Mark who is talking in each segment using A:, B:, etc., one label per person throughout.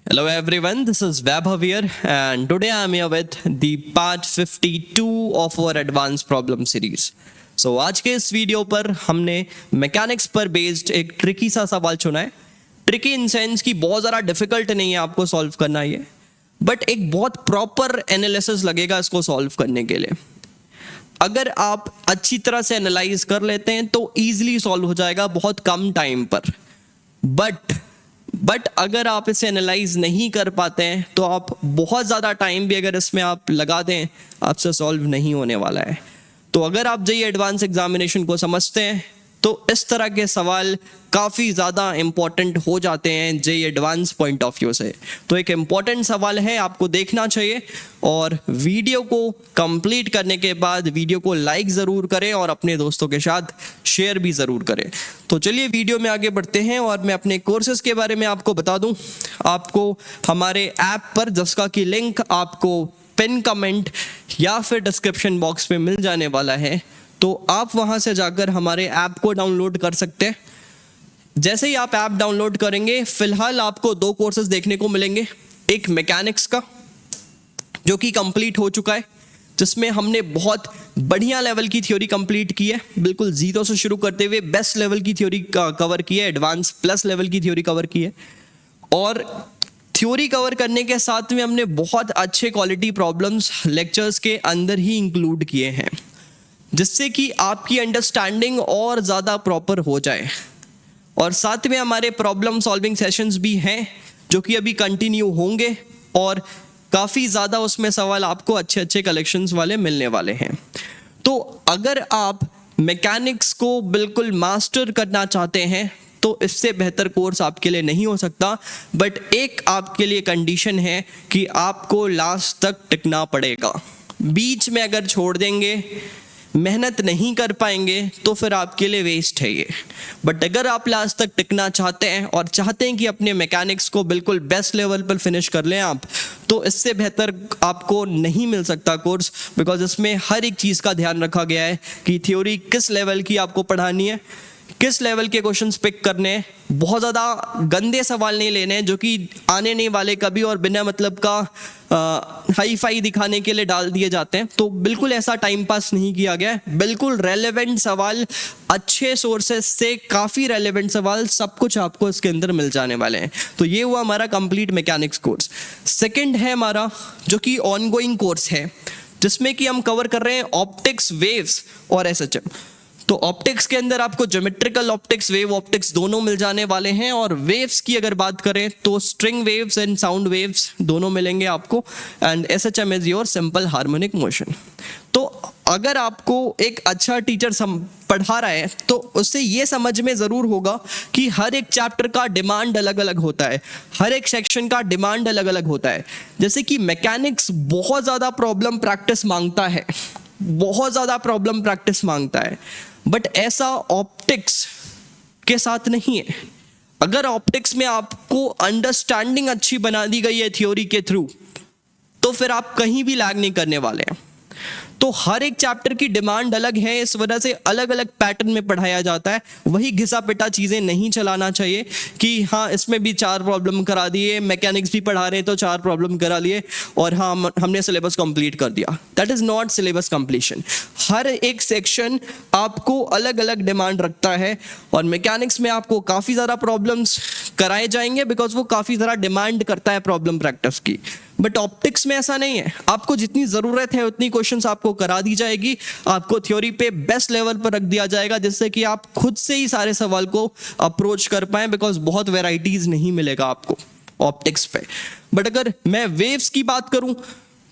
A: Hello everyone, this is Vaibhav here and today I am here with the part 52 of our advanced problem series. So आज के इस video पर हमने mechanics पर based एक tricky सा सवाल चुना है. ट्रिकी इन सेंस कि बहुत ज़्यादा डिफिकल्ट नहीं है आपको सॉल्व करना ये, बट एक बहुत प्रॉपर एनालिसिस लगेगा इसको सॉल्व करने के लिए. अगर आप अच्छी तरह से एनालाइज कर लेते हैं तो ईजिली सॉल्व हो जाएगा बहुत कम टाइम पर. बट अगर आप इसे एनालाइज नहीं कर पाते हैं तो आप बहुत ज़्यादा टाइम भी अगर इसमें आप लगा दें आपसे सॉल्व नहीं होने वाला है. तो अगर आप जेईई एडवांस एग्जामिनेशन को समझते हैं तो इस तरह के सवाल काफ़ी ज़्यादा इम्पॉर्टेंट हो जाते हैं JEE advance point of view से. तो एक इम्पॉर्टेंट सवाल है, आपको देखना चाहिए और वीडियो को कंप्लीट करने के बाद वीडियो को लाइक ज़रूर करें और अपने दोस्तों के साथ शेयर भी ज़रूर करें. तो चलिए वीडियो में आगे बढ़ते हैं और मैं अपने कोर्सेज़ के बारे में आपको बता दूं. आपको हमारे ऐप पर, जिसका कि लिंक आपको पिन कमेंट या फिर डिस्क्रिप्शन बॉक्स में मिल जाने वाला है, तो आप वहां से जाकर हमारे ऐप को डाउनलोड कर सकते हैं. जैसे ही आप ऐप डाउनलोड करेंगे फिलहाल आपको दो कोर्सेज देखने को मिलेंगे. एक मैकेनिक्स का जो कि कंप्लीट हो चुका है, जिसमें हमने बहुत बढ़िया लेवल की थ्योरी कंप्लीट की है, बिल्कुल जीरो से शुरू करते हुए बेस्ट लेवल की थ्योरी कवर की है, एडवांस प्लस लेवल की थ्योरी कवर की है. और थ्योरी कवर करने के साथ में हमने बहुत अच्छे क्वालिटी प्रॉब्लम्स लेक्चर्स के अंदर ही इंक्लूड किए हैं, जिससे कि आपकी अंडरस्टैंडिंग और ज़्यादा प्रॉपर हो जाए. और साथ में हमारे प्रॉब्लम सॉल्विंग सेशंस भी हैं जो कि अभी कंटिन्यू होंगे और काफ़ी ज़्यादा उसमें सवाल आपको अच्छे अच्छे कलेक्शंस वाले मिलने वाले हैं. तो अगर आप मैकेनिक्स को बिल्कुल मास्टर करना चाहते हैं तो इससे बेहतर कोर्स आपके लिए नहीं हो सकता. बट एक आपके लिए कंडीशन है कि आपको लास्ट तक टिकना पड़ेगा. बीच में अगर छोड़ देंगे, मेहनत नहीं कर पाएंगे तो फिर आपके लिए वेस्ट है ये. बट अगर आप लास्ट तक टिकना चाहते हैं और चाहते हैं कि अपने मैकेनिक्स को बिल्कुल बेस्ट लेवल पर फिनिश कर लें आप, तो इससे बेहतर आपको नहीं मिल सकता कोर्स. बिकॉज इसमें हर एक चीज़ का ध्यान रखा गया है कि थ्योरी किस लेवल की आपको पढ़ानी है, किस लेवल के क्वेश्चंस पिक करने हैं. बहुत ज़्यादा गंदे सवाल नहीं लेने हैं जो कि आने नहीं वाले कभी और बिना मतलब का हाई फाई दिखाने के लिए डाल दिए जाते हैं. तो बिल्कुल ऐसा टाइम पास नहीं किया गया है. बिल्कुल रेलेवेंट सवाल, अच्छे सोर्सेस से काफ़ी रेलेवेंट सवाल, सब कुछ आपको इसके अंदर मिल जाने वाले हैं. तो ये हुआ हमारा कंप्लीट मैकेनिक्स कोर्स. सेकेंड है हमारा जो कि ऑनगोइंग कोर्स है, जिसमें कि हम कवर कर रहे हैं ऑप्टिक्स, वेव्स और SHM. तो ऑप्टिक्स के अंदर आपको ज्योमेट्रिकल ऑप्टिक्स, वेव ऑप्टिक्स दोनों मिल जाने वाले हैं. और वेव्स की अगर बात करें तो string waves and sound waves दोनों मिलेंगे आपको. And SHM is your simple harmonic motion. तो अगर आपको एक अच्छा टीचर पढ़ा रहा है तो उससे ये समझ में ज़रूर होगा कि हर एक चैप्टर का डिमांड अलग अलग होता है, हर एक सेक्शन का डिमांड अलग अलग होता है. जैसे कि मैकेनिक्स बहुत ज़्यादा प्रॉब्लम प्रैक्टिस मांगता है, बहुत ज़्यादा प्रॉब्लम प्रैक्टिस मांगता है. बट ऐसा ऑप्टिक्स के साथ नहीं है. अगर ऑप्टिक्स में आपको अंडरस्टैंडिंग अच्छी बना दी गई है थ्योरी के थ्रू, तो फिर आप कहीं भी लैग नहीं करने वाले हैं. तो हर एक चैप्टर की डिमांड अलग है, इस वजह से अलग अलग पैटर्न में पढ़ाया जाता है. वही घिसा पिटा चीज़ें नहीं चलाना चाहिए कि हाँ इसमें भी 4 प्रॉब्लम करा दिए, मैकेनिक्स भी पढ़ा रहे हैं तो 4 प्रॉब्लम करा लिए और हाँ हमने सिलेबस कंप्लीट कर दिया. That is not syllabus completion. हर एक सेक्शन आपको अलग अलग डिमांड रखता है और मैकेनिक्स में आपको काफ़ी ज़्यादा प्रॉब्लम्स कराए जाएंगे बिकॉज वो काफ़ी ज़्यादा डिमांड करता है प्रॉब्लम प्रैक्टिस की. बट ऑप्टिक्स में ऐसा नहीं है. आपको जितनी ज़रूरत है उतनी क्वेश्चंस आपको करा दी जाएगी, आपको थ्योरी पे बेस्ट लेवल पर रख दिया जाएगा, जिससे कि आप खुद से ही सारे सवाल को अप्रोच कर पाएँ. बिकॉज बहुत वेराइटीज़ नहीं मिलेगा आपको ऑप्टिक्स पे. बट अगर मैं वेव्स की बात करूं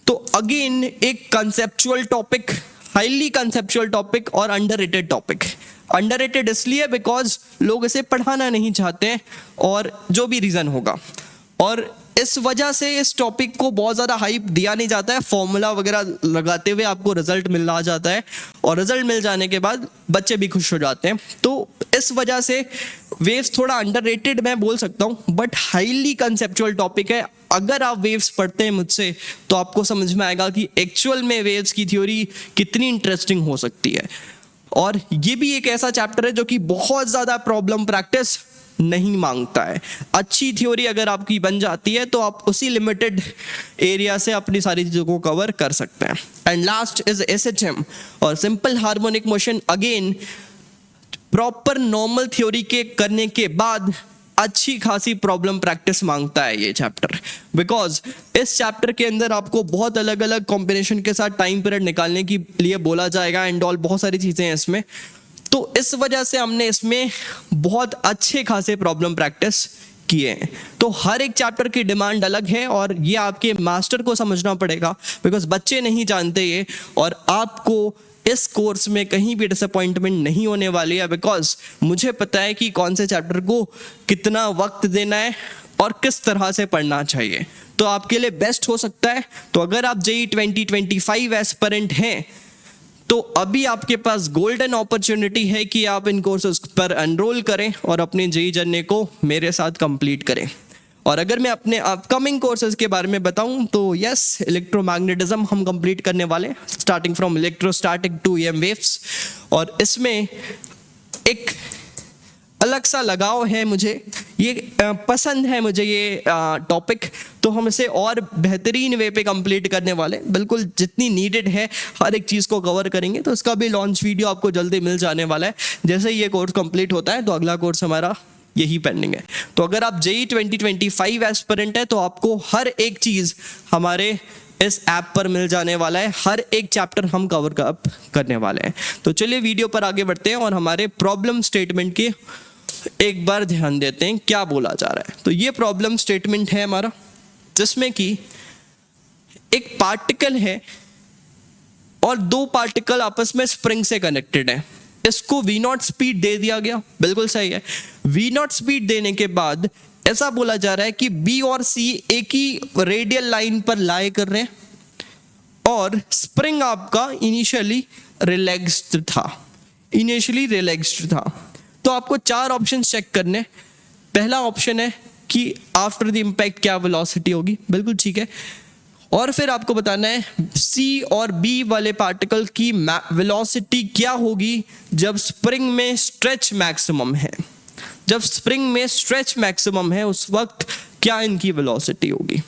A: तो अगेन एक conceptual topic, highly conceptual topic और अंडररेटेड टॉपिक. अंडररेटेड इसलिए बिकॉज लोग इसे पढ़ाना नहीं चाहते हैं और जो भी रीज़न होगा, और इस वजह से इस टॉपिक को बहुत ज़्यादा हाइप दिया नहीं जाता है. फॉर्मूला वगैरह लगाते हुए आपको रिजल्ट मिल आ जाता है और रिजल्ट मिल जाने के बाद बच्चे भी खुश हो जाते हैं. तो इस वजह से वेव्स थोड़ा अंडररेटेड मैं बोल सकता हूँ, बट हाईली कंसेप्चुअल टॉपिक है. अगर आप वेव्स पढ़ते हैं मुझसे तो आपको समझ में आएगा कि एक्चुअल में वेव्स की थ्योरी कितनी इंटरेस्टिंग हो सकती है. और ये भी एक ऐसा चैप्टर है जो कि बहुत ज़्यादा प्रॉब्लम प्रैक्टिस नहीं मांगता है। अच्छी थ्योरी अगर आपकी बन जाती है तो आप उसी लिमिटेड एरिया से अपनी सारी चीज़ों को कवर कर सकते हैं। एंड लास्ट इज SHM और simple harmonic motion. Again proper normal theory के करने के बाद अच्छी खासी प्रॉब्लम प्रैक्टिस मांगता है ये चैप्टर, बिकॉज इस चैप्टर के अंदर आपको बहुत अलग अलग कॉम्बिनेशन के साथ टाइम पीरियड निकालने के लिए बोला जाएगा एंड ऑल, बहुत सारी चीज़ें हैं इसमें। तो इस वजह से हमने इसमें बहुत अच्छे खासे प्रॉब्लम प्रैक्टिस किए हैं। तो हर एक चैप्टर की डिमांड अलग है और ये आपके मास्टर को समझना पड़ेगा, बिकॉज बच्चे नहीं जानते ये, और आपको इस कोर्स में कहीं भी डिसअपॉइंटमेंट नहीं होने वाली है, बिकॉज मुझे पता है कि कौन से चैप्टर को कितना वक्त देना है और किस तरह से पढ़ना चाहिए। तो आपके लिए बेस्ट हो सकता है। तो अगर आप JEE 2025 एस्पिरेंट हैं तो अभी आपके पास गोल्डन अपॉर्चुनिटी है कि आप इन कोर्सेज पर एनरोल करें और अपने JEE जर्नी को मेरे साथ कंप्लीट करें। और अगर मैं अपने अपकमिंग कोर्सेज के बारे में बताऊं तो यस, इलेक्ट्रोमैग्नेटिज्म हम कंप्लीट करने वाले, starting from electrostatic to EM waves. और इसमें एक अलग सा लगाव है मुझे, ये पसंद है मुझे ये टॉपिक, तो हम इसे और बेहतरीन वे पे कंप्लीट करने वाले, बिल्कुल जितनी नीडेड है हर एक चीज़ को कवर करेंगे। तो इसका भी लॉन्च वीडियो आपको जल्दी मिल जाने वाला है। जैसे ये कोर्स कंप्लीट होता है तो अगला कोर्स हमारा यही पेंडिंग है। तो अगर आप JEE 2025 एस्पिरेंट है तो आपको हर एक चीज़ हमारे इस ऐप पर मिल जाने वाला है, हर एक चैप्टर हम कवर अप करने वाले हैं। तो चलिए वीडियो पर आगे बढ़ते हैं और हमारे प्रॉब्लम स्टेटमेंट के एक बार ध्यान देते हैं क्या बोला जा रहा है। तो ये प्रॉब्लम स्टेटमेंट है हमारा, जिसमें कि एक पार्टिकल है और दो पार्टिकल आपस में स्प्रिंग से कनेक्टेड है। इसको V0 स्पीड दे दिया गया, बिल्कुल सही है। V0 स्पीड देने के बाद ऐसा बोला जा रहा है कि B और C एक ही रेडियल लाइन पर लाई कर रहे हैं और स्प्रिंग आपका इनिशियली रिलैक्स्ड था। तो आपको चार ऑप्शन चेक करने। पहला ऑप्शन है कि आफ्टर द इम्पैक्ट क्या वेलोसिटी होगी, बिल्कुल ठीक है। और फिर आपको बताना है C और B वाले पार्टिकल की वेलोसिटी क्या होगी जब स्प्रिंग में स्ट्रेच मैक्सिमम है। जब स्प्रिंग में स्ट्रेच मैक्सिमम है उस वक्त क्या इनकी वेलोसिटी होगी।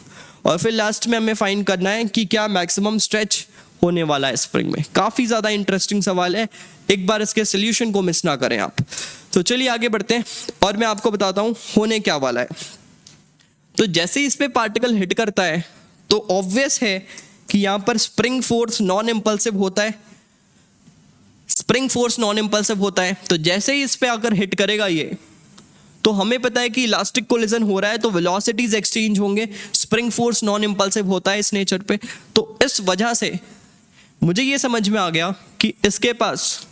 A: और फिर लास्ट में हमें फाइंड करना है कि क्या मैक्सिमम स्ट्रेच होने वाला है स्प्रिंग में। काफ़ी ज़्यादा इंटरेस्टिंग सवाल है, एक बार इसके सोल्यूशन को मिस ना करें आप। तो चलिए आगे बढ़ते हैं और मैं आपको बताता हूँ होने क्या वाला है। तो जैसे ही इस पे पार्टिकल हिट करता है तो ऑब्वियस है कि यहाँ पर स्प्रिंग फोर्स नॉन इम्पल्सिव होता है। तो जैसे ही इस पे आकर हिट करेगा ये, तो हमें पता है कि इलास्टिक कोलिजन हो रहा है तो वेलोसिटीज एक्सचेंज होंगे। स्प्रिंग फोर्स नॉन इम्पल्सिव होता है इस नेचर पे। तो इस वजह से मुझे ये समझ में आ गया कि इसके पास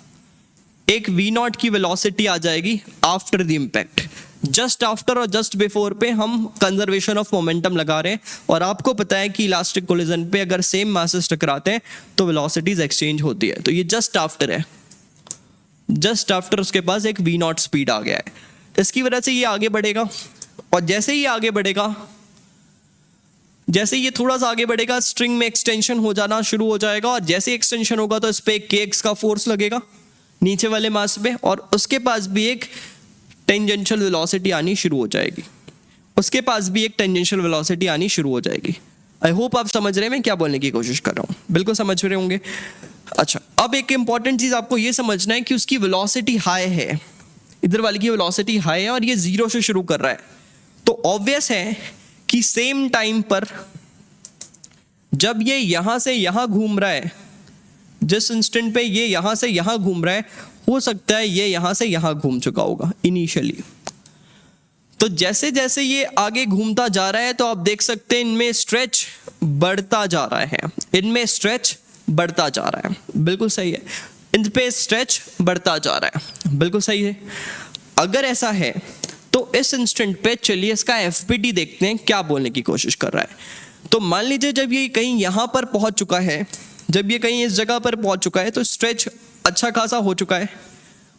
A: एक V0 की वेलोसिटी आ जाएगी after the impact. Just after और जस्ट बिफोर पे हम कंजर्वेशन ऑफ मोमेंटम लगा रहे हैं और आपको पता है कि इलास्टिक कोलिजन पे अगर सेम मासेस टकराते हैं तो वेलोसिटीज एक्सचेंज होती है। तो ये जस्ट आफ्टर है, जस्ट आफ्टर उसके पास एक V0 स्पीड आ गया है। इसकी वजह से ये आगे बढ़ेगा और जैसे ही आगे बढ़ेगा, जैसे ये थोड़ा सा आगे बढ़ेगा स्ट्रिंग में एक्सटेंशन हो जाना शुरू हो जाएगा और जैसे एक्सटेंशन होगा तो इस पर kx का फोर्स लगेगा नीचे वाले मास पे और उसके पास भी एक टेंजेंशियल वेलोसिटी आनी शुरू हो जाएगी। आई होप आप समझ रहे हैं मैं क्या बोलने की कोशिश कर रहा हूँ, बिल्कुल समझ रहे होंगे। अच्छा, अब एक इंपॉर्टेंट चीज़ आपको ये समझना है कि उसकी वेलोसिटी हाई है, इधर वाली की वेलोसिटी हाई है और ये 0 से शुरू कर रहा है। तो ऑब्वियस है कि सेम टाइम पर जब ये यहाँ से यहाँ घूम रहा है, जिस इंस्टेंट पे ये यहाँ से यहाँ घूम रहा है, हो सकता है ये यहाँ से यहाँ घूम चुका होगा इनिशियली। तो जैसे जैसे ये आगे घूमता जा रहा है तो आप देख सकते हैं इनमें स्ट्रेच बढ़ता जा रहा है, बिल्कुल सही है। इन पे स्ट्रेच बढ़ता जा रहा है, बिल्कुल सही है। अगर ऐसा है तो इस इंस्टेंट पे चलिए इसका FPT देखते हैं क्या बोलने की कोशिश कर रहा है। तो मान लीजिए जब ये कहीं यहाँ पर पहुँच चुका है, जब ये कहीं इस जगह पर पहुँच चुका है तो स्ट्रेच अच्छा खासा हो चुका है।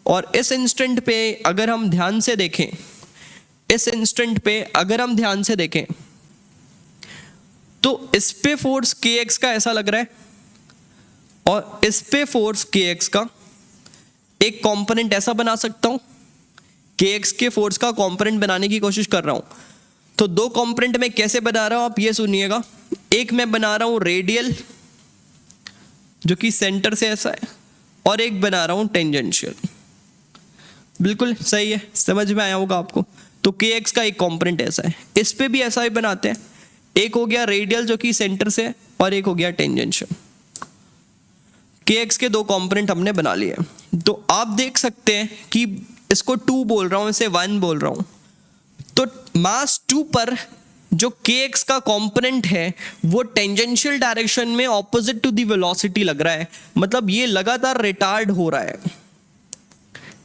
A: और इस इंस्टेंट पे अगर हम ध्यान से देखें, तो इस पे फोर्स kx का ऐसा लग रहा है और इस पे फोर्स kx का एक कंपोनेंट ऐसा बना सकता हूं के एक्स के फोर्स का कॉम्पोनेंट बनाने की कोशिश कर रहा हूँ, तो दो कॉम्पोनेंट में कैसे बना रहा हूँ आप ये सुनिएगा। एक मैं बना रहा हूँ रेडियल जो कि सेंटर से ऐसा है, और एक बना रहा हूँ टेंजेंशियल। बिल्कुल सही है, समझ में आया होगा आपको। तो के एक्स का एक कॉम्पोनेंट ऐसा है, इस पे भी ऐसा ही बनाते हैं। एक हो गया रेडियल जो कि सेंटर से है, और एक हो गया टेंजेंशियल। के एक्स के दो कॉम्पोनेंट हमने बना लिए। तो आप देख सकते हैं कि इसको 2 बोल रहा हूँ, इसे 1 बोल रहा हूँ। तो मास 2 पर जो के एक्स का कंपोनेंट है वो टेंजेंशियल डायरेक्शन में ऑपोजिट टू द वेलोसिटी लग रहा है। मतलब ये लगातार रिटार्ड हो रहा है,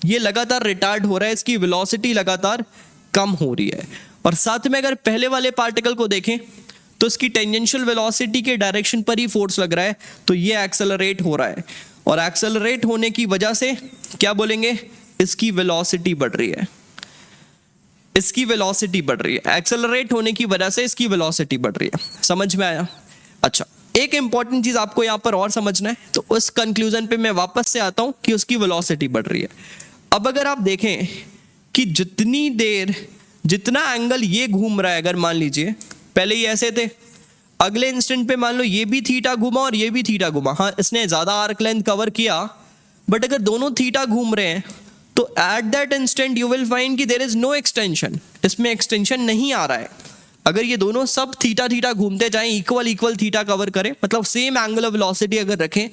A: ये लगातार रिटार्ड हो रहा है, इसकी वेलोसिटी लगातार कम हो रही है। और साथ में अगर पहले वाले पार्टिकल को देखें तो इसकी टेंजेंशियल वेलोसिटी के डायरेक्शन पर ही फोर्स लग रहा है, तो ये एक्सेलरेट हो रहा है। और एक्सेलरेट होने की वजह से क्या बोलेंगे, इसकी वेलोसिटी बढ़ रही है, इसकी वेलोसिटी बढ़ रही है। एक्सेलरेट होने की वजह से इसकी वेलोसिटी बढ़ रही है। समझ में आया? अच्छा, एक इंपॉर्टेंट चीज आपको यहां पर और समझना है, तो उस कंक्लूजन पे मैं वापस से आता हूं कि उसकी वेलोसिटी बढ़ रही है। अब अगर आप देखें कि जितनी देर जितना एंगल ये घूम रहा है, अगर मान लीजिए पहले ये ऐसे थे, अगले इंस्टेंट पे मान लो ये भी थीटा घूमा और ये भी थीटा घूमा। हाँ, इसने ज्यादा आर्क लेंथ कवर किया, बट अगर दोनों थीटा घूम रहे हैं तो at that instant you will find कि देयर इज नो एक्सटेंशन, इसमें एक्सटेंशन नहीं आ रहा है। अगर ये दोनों सब थीटा थीटा घूमते जाएं, इक्वल इक्वल थीटा कवर करें, मतलब सेम एंगुलर वेलोसिटी अगर रखें,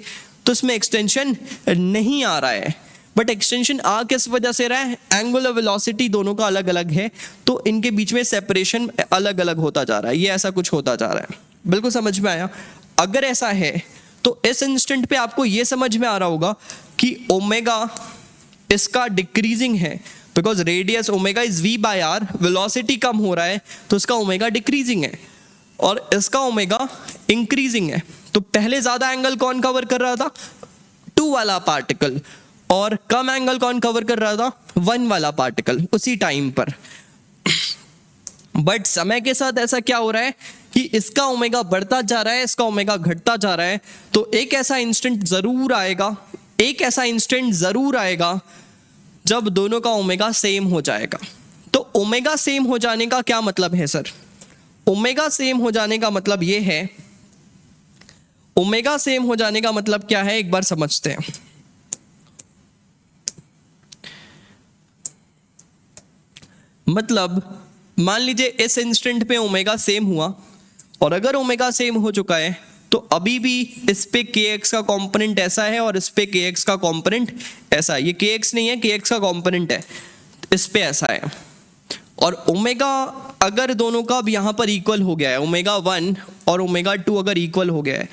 A: तो इसमें एक्सटेंशन नहीं आ रहा है। बट एक्सटेंशन आ किस वजह से रहा है, एंगुलर वेलोसिटी दोनों का अलग अलग है, तो इनके बीच में सेपरेशन अलग अलग होता जा रहा है, ये ऐसा कुछ होता जा रहा है। बिल्कुल समझ में आया? अगर ऐसा है तो इस इंस्टेंट पे आपको ये समझ में आ रहा होगा कि ओमेगा इसका डिक्रीजिंग है, because radius omega is v by R, velocity कम हो रहा है तो इसका ओमेगा डिक्रीजिंग है, और इसका ओमेगा इंक्रीजिंग है। तो पहले ज्यादा एंगल कौन कवर कर रहा था, 2 वाला पार्टिकल, और कम एंगल कौन कवर कर रहा था, 1 वाला पार्टिकल उसी टाइम पर। बट समय के साथ ऐसा क्या हो रहा है कि इसका ओमेगा बढ़ता जा रहा है, इसका ओमेगा घटता जा रहा है। तो एक ऐसा इंस्टेंट जरूर आएगा, एक ऐसा इंस्टेंट जरूर आएगा जब दोनों का ओमेगा सेम हो जाएगा। तो ओमेगा सेम हो जाने का क्या मतलब है सर? ओमेगा सेम हो जाने का मतलब ये है, ओमेगा सेम हो जाने का मतलब क्या है, एक बार समझते हैं। मतलब मान लीजिए इस इंस्टेंट पे ओमेगा सेम हुआ, और अगर ओमेगा सेम हो चुका है तो अभी भी इस पे के एक्स का कंपोनेंट ऐसा है और इस पे के एक्स का कंपोनेंट ऐसा है। ये के एक्स नहीं है, के एक्स का कंपोनेंट है, इस पे ऐसा है। और ओमेगा अगर दोनों का अब यहाँ पर इक्वल हो गया है, ओमेगा 1 और ओमेगा 2 अगर इक्वल हो गया है,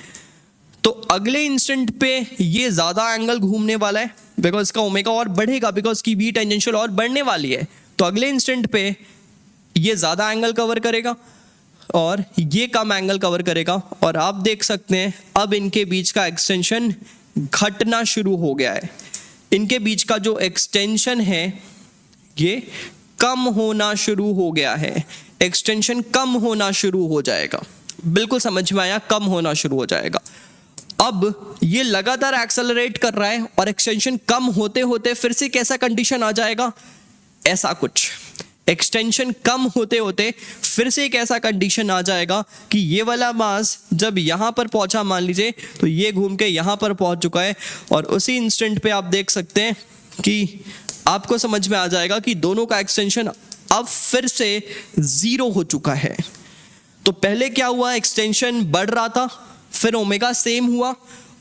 A: तो अगले इंस्टेंट पे ये ज़्यादा एंगल घूमने वाला है, बिकॉज इसका ओमेगा और बढ़ेगा, बिकॉज की बी टेंजेंशियल और बढ़ने वाली है। तो अगले इंस्टेंट पे ये ज़्यादा एंगल कवर करेगा और ये कम एंगल कवर करेगा। और आप देख सकते हैं अब इनके बीच का एक्सटेंशन घटना शुरू हो गया है। इनके बीच का जो एक्सटेंशन है ये कम होना शुरू हो गया है, एक्सटेंशन कम होना शुरू हो जाएगा। बिल्कुल समझ में आया? कम होना शुरू हो जाएगा। अब ये लगातार एक्सेलरेट कर रहा है और एक्सटेंशन कम होते होते फिर से कैसा कंडीशन आ जाएगा, ऐसा कुछ। एक्सटेंशन कम होते होते फिर से एक ऐसा कंडीशन आ जाएगा कि ये वाला मास जब यहाँ पर पहुंचा, मान लीजिए, तो ये घूम के यहाँ पर पहुंच चुका है, और उसी इंस्टेंट पे आप देख सकते हैं कि आपको समझ में आ जाएगा कि दोनों का एक्सटेंशन अब फिर से 0 हो चुका है। तो पहले क्या हुआ, एक्सटेंशन बढ़ रहा था, फिर ओमेगा सेम हुआ।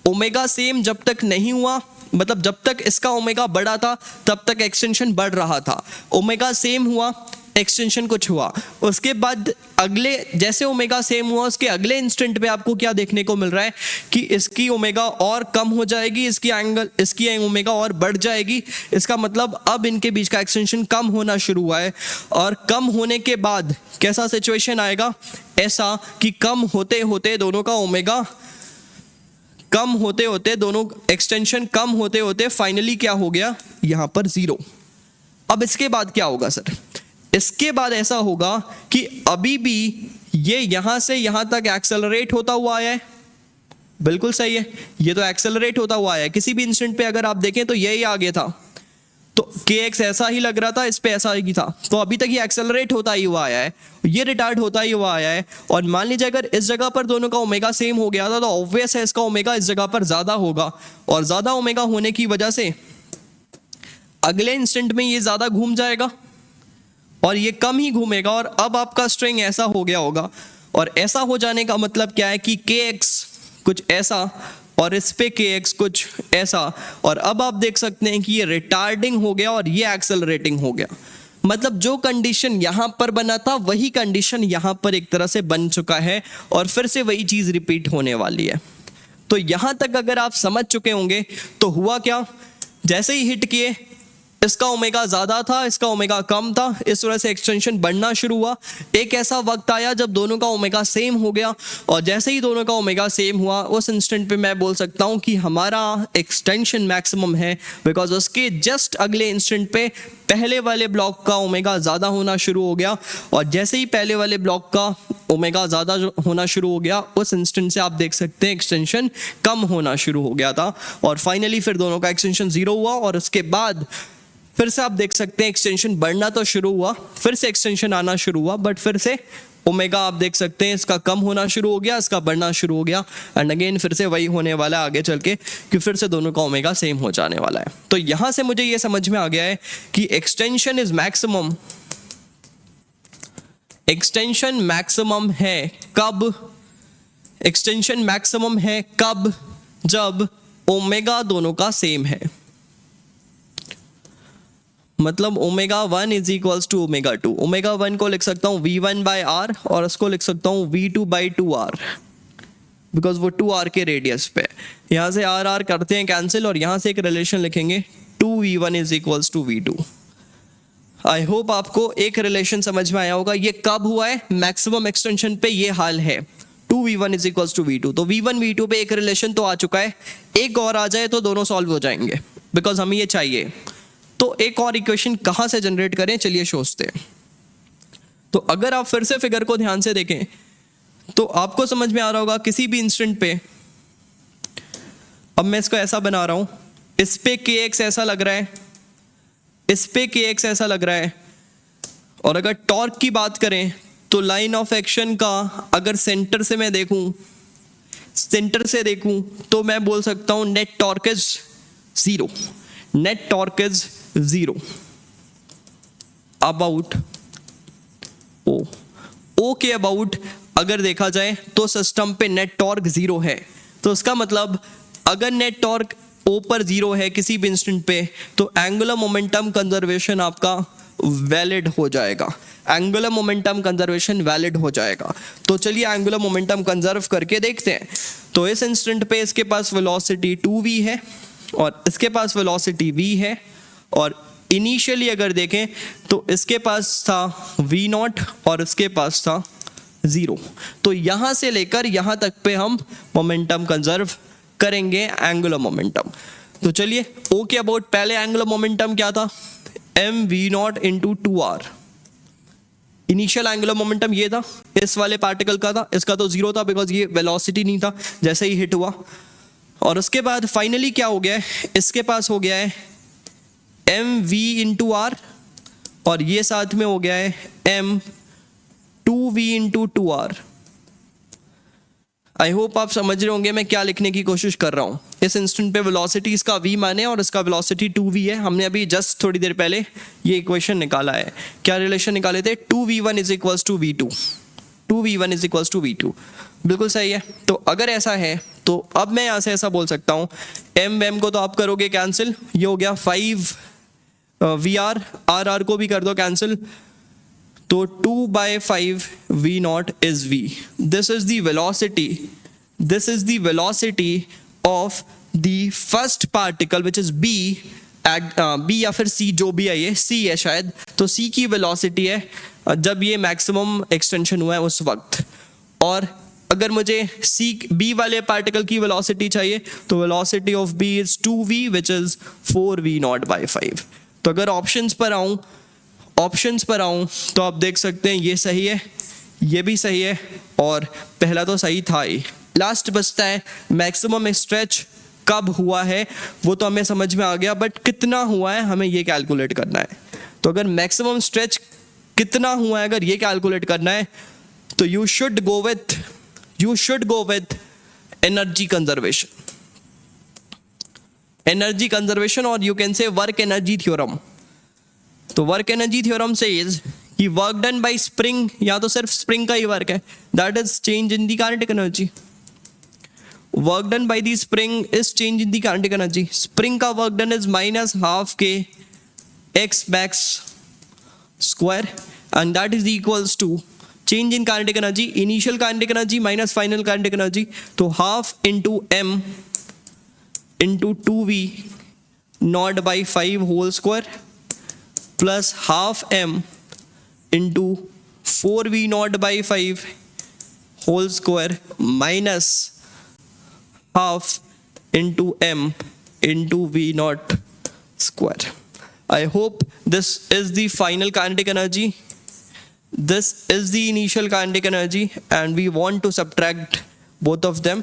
A: ओमेगा सेम जब तक नहीं हुआ, मतलब जब तक इसका ओमेगा बढ़ा था तब तक एक्सटेंशन बढ़ रहा था। ओमेगा सेम हुआ, एक्सटेंशन कुछ हुआ, उसके बाद अगले जैसे ओमेगा सेम हुआ उसके अगले इंस्टेंट पे आपको क्या देखने को मिल रहा है कि इसकी ओमेगा और कम हो जाएगी, इसकी ओमेगा और बढ़ जाएगी। इसका मतलब अब इनके बीच का एक्सटेंशन कम होना शुरू हुआ है, और कम होने के बाद कैसा सिचुएशन आएगा, ऐसा कि कम होते होते दोनों का ओमेगा कम होते होते, दोनों एक्सटेंशन कम होते होते फाइनली क्या हो गया, यहां पर 0। अब इसके बाद क्या होगा सर? इसके बाद ऐसा होगा कि अभी भी ये यहां से यहां तक एक्सेलरेट होता हुआ आया है। बिल्कुल सही है, ये तो एक्सेलरेट होता हुआ आया है। किसी भी इंस्टेंट पे अगर आप देखें तो यही आगे था, तो kx ऐसा ही लग रहा था, इस पे ऐसा ही था, तो अभी तक ये एक्सेलरेट होता ही हुआ आया है, ये रिटार्ड होता ही हुआ आया है। और मान लीजिए अगर इस जगह पर दोनों का ओमेगा सेम हो गया था तो ऑब्वियस है इसका ओमेगा इस जगह पर ज्यादा होगा, और ज्यादा ओमेगा होने की वजह से अगले इंस्टेंट में ये ज्यादा घूम जाएगा और ये कम ही घूमेगा, और अब आपका स्ट्रिंग ऐसा हो गया होगा। और ऐसा हो जाने का मतलब क्या है कि kx कुछ ऐसा और इस पे kx कुछ ऐसा, और अब आप देख सकते हैं कि ये रिटार्डिंग हो गया और ये एक्सेलरेटिंग हो गया। मतलब जो कंडीशन यहां पर बना था वही कंडीशन यहां पर एक तरह से बन चुका है, और फिर से वही चीज रिपीट होने वाली है। तो यहां तक अगर आप समझ चुके होंगे तो हुआ क्या, जैसे ही हिट किए इसका ओमेगा ज्यादा था, इसका ओमेगा कम था, इस वजह से एक्सटेंशन बढ़ना शुरू हुआ। एक ऐसा वक्त आया जब दोनों का ओमेगा सेम हो गया, और जैसे ही दोनों का ओमेगा सेम हुआ उस इंस्टेंट पे मैं बोल सकता हूं कि हमारा एक्सटेंशन मैक्सिमम है, बिकॉज उसके जस्ट अगले इंस्टेंट पे पहले वाले ब्लॉक का ओमेगा ज़्यादा होना शुरू हो गया, और जैसे ही पहले वाले ब्लॉक का ओमेगा ज़्यादा होना शुरू हो गया उस इंस्टेंट से आप देख सकते हैं एक्सटेंशन कम होना शुरू हो गया था, और फाइनली फिर दोनों का एक्सटेंशन 0 हुआ, और उसके बाद फिर से आप देख सकते हैं एक्सटेंशन बढ़ना तो शुरू हुआ, फिर से एक्सटेंशन आना शुरू हुआ, बट फिर से ओमेगा आप देख सकते हैं इसका कम होना शुरू हो गया, इसका बढ़ना शुरू हो गया, एंड अगेन फिर से वही होने वाला है आगे चल के कि फिर से दोनों का ओमेगा सेम हो जाने वाला है। तो यहां से मुझे ये समझ में आ गया है कि extension is maximum, extension maximum है कब, एक्सटेंशन मैक्सिमम है कब, जब ओमेगा दोनों का सेम है। मतलब omega 1 is equals to omega 2, omega 1 को लिख सकता हूँ v1 बाई आर, और इसको लिख सकता हूँ v2 बाई 2r, बिकॉज वो 2r के रेडियस पे। यहाँ से आर आर करते हैं कैंसिल, और यहाँ से एक रिलेशन लिखेंगे 2v1 is equals to v2। I hope आपको एक रिलेशन समझ में आया होगा। ये कब हुआ है, मैक्सिमम एक्सटेंशन पे ये हाल है 2v1 is equals to v2। तो v1 v2 पे एक रिलेशन तो आ चुका है, एक और आ जाए तो दोनों सॉल्व हो जाएंगे, बिकॉज हमें ये चाहिए। तो एक और इक्वेशन कहां से जनरेट करें, चलिए सोचते हैं। तो अगर आप फिर से फिगर को ध्यान से देखें तो आपको समझ में आ रहा होगा किसी भी इंस्टेंट पे, अब मैं इसको ऐसा बना रहा हूं, इस पे kx ऐसा लग रहा है, इस पे kx ऐसा लग रहा है, और अगर टॉर्क की बात करें तो लाइन ऑफ एक्शन का अगर सेंटर से मैं देखूं, सेंटर से देखूं तो मैं बोल सकता हूं net torque is 0, net torque is 0 about O के अबाउट अगर देखा जाए तो सिस्टम पे नेट टॉर्क 0 है। तो इसका मतलब अगर नेट टॉर्क ओ पर 0 है किसी भी इंस्टेंट पे, तो एंगुलर मोमेंटम कंजर्वेशन आपका वैलिड हो जाएगा, एंगुलर मोमेंटम कंजर्वेशन वैलिड हो जाएगा। तो चलिए एंगुलर मोमेंटम कंजर्व करके देखते हैं। तो इस इंस्टेंट पे इसके पास वेलोसिटी 2v है और इसके पास वेलोसिटी v है, और इनिशियली अगर देखें तो इसके पास था v0 और इसके पास था 0। तो यहां से लेकर यहां तक पे हम मोमेंटम कंजर्व करेंगे, एंगुलर मोमेंटम। तो चलिए ओ के अबाउट पहले एंगुलर मोमेंटम क्या था, mv0 into 2r। Initial angular momentum ये था, इस वाले पार्टिकल का था, इसका तो 0 था बिकॉज ये वेलोसिटी नहीं था जैसे ही हिट हुआ। और उसके बाद फाइनली क्या हो गया है, इसके पास हो गया है mv इंटू r, और ये साथ में हो गया है m 2v into 2r। I hope आप समझ रहे होंगे मैं क्या लिखने की कोशिश कर रहा हूं। इस इंस्टेंट पे वेलोसिटी इसका v माने और इसका वेलोसिटी 2v है। हमने अभी जस्ट थोड़ी देर पहले ये इक्वेशन निकाला है, क्या रिलेशन निकाले थे, 2v1 is equals to v2, 2v1 is equals to v2, बिल्कुल सही है। तो अगर ऐसा है तो अब मैं यहाँ से ऐसा बोल सकता हूँ, m को तो आप करोगे कैंसिल, ये हो गया 5 vr, r को भी कर दो कैंसिल, तो 2/5 v0 is v। This is the velocity, this is the velocity of the first particle which is b at b या फिर c, जो भी है ये c है शायद, तो c की वेलोसिटी है जब ये मैक्सिमम एक्सटेंशन हुआ है उस वक्त। और अगर मुझे b वाले पार्टिकल की वेलोसिटी चाहिए तो velocity of b is 2v which is 4v0/5। तो अगर ऑप्शंस पर आऊं तो आप देख सकते हैं ये सही है, ये भी सही है, और पहला तो सही था ही। लास्ट बचता है मैक्सिमम स्ट्रेच कब हुआ है वो तो हमें समझ में आ गया, बट कितना हुआ है हमें ये कैलकुलेट करना है। तो अगर मैक्सिमम स्ट्रेच कितना हुआ है अगर ये कैलकुलेट करना है तो you should go with energy conservation और you can say work energy theorem. तो वर्क एनर्जी थ्योरम सेज कि वर्क डन बाय स्प्रिंग, या तो सिर्फ स्प्रिंग का ही वर्क है, that is change in the kinetic energy. Work done by the spring is change in the kinetic energy. Spring का work done is -12k x max square and that is equals to change in kinetic energy, initial kinetic energy minus final kinetic energy, तो half into m into 2v naught by 5 whole square plus half m into 4v naught by 5 whole square minus half into m into v naught square. I hope this is the final kinetic energy. This is the initial kinetic energy and we want to subtract both of them.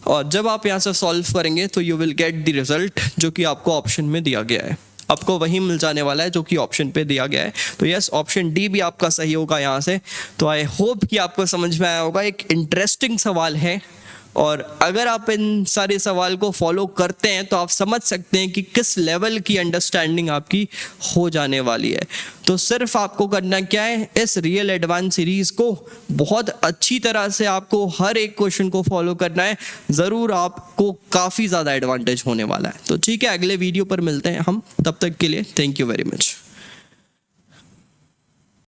A: और जब आप यहाँ से solve करेंगे तो you will get the result जो कि आपको ऑप्शन में दिया गया है। आपको वही मिल जाने वाला है जो कि ऑप्शन पे दिया गया है। तो यस, ऑप्शन डी भी आपका सही होगा यहाँ से। तो आई होप कि आपको समझ में आया होगा। एक इंटरेस्टिंग सवाल है और अगर आप इन सारे सवाल को फॉलो करते हैं तो आप समझ सकते हैं कि किस लेवल की अंडरस्टैंडिंग आपकी हो जाने वाली है। तो सिर्फ आपको करना क्या है, इस रियल एडवांस सीरीज को बहुत अच्छी तरह से आपको हर एक क्वेश्चन को फॉलो करना है। ज़रूर आपको काफ़ी ज़्यादा एडवांटेज होने वाला है। तो ठीक है, अगले वीडियो पर मिलते हैं हम, तब तक के लिए थैंक यू वेरी मच।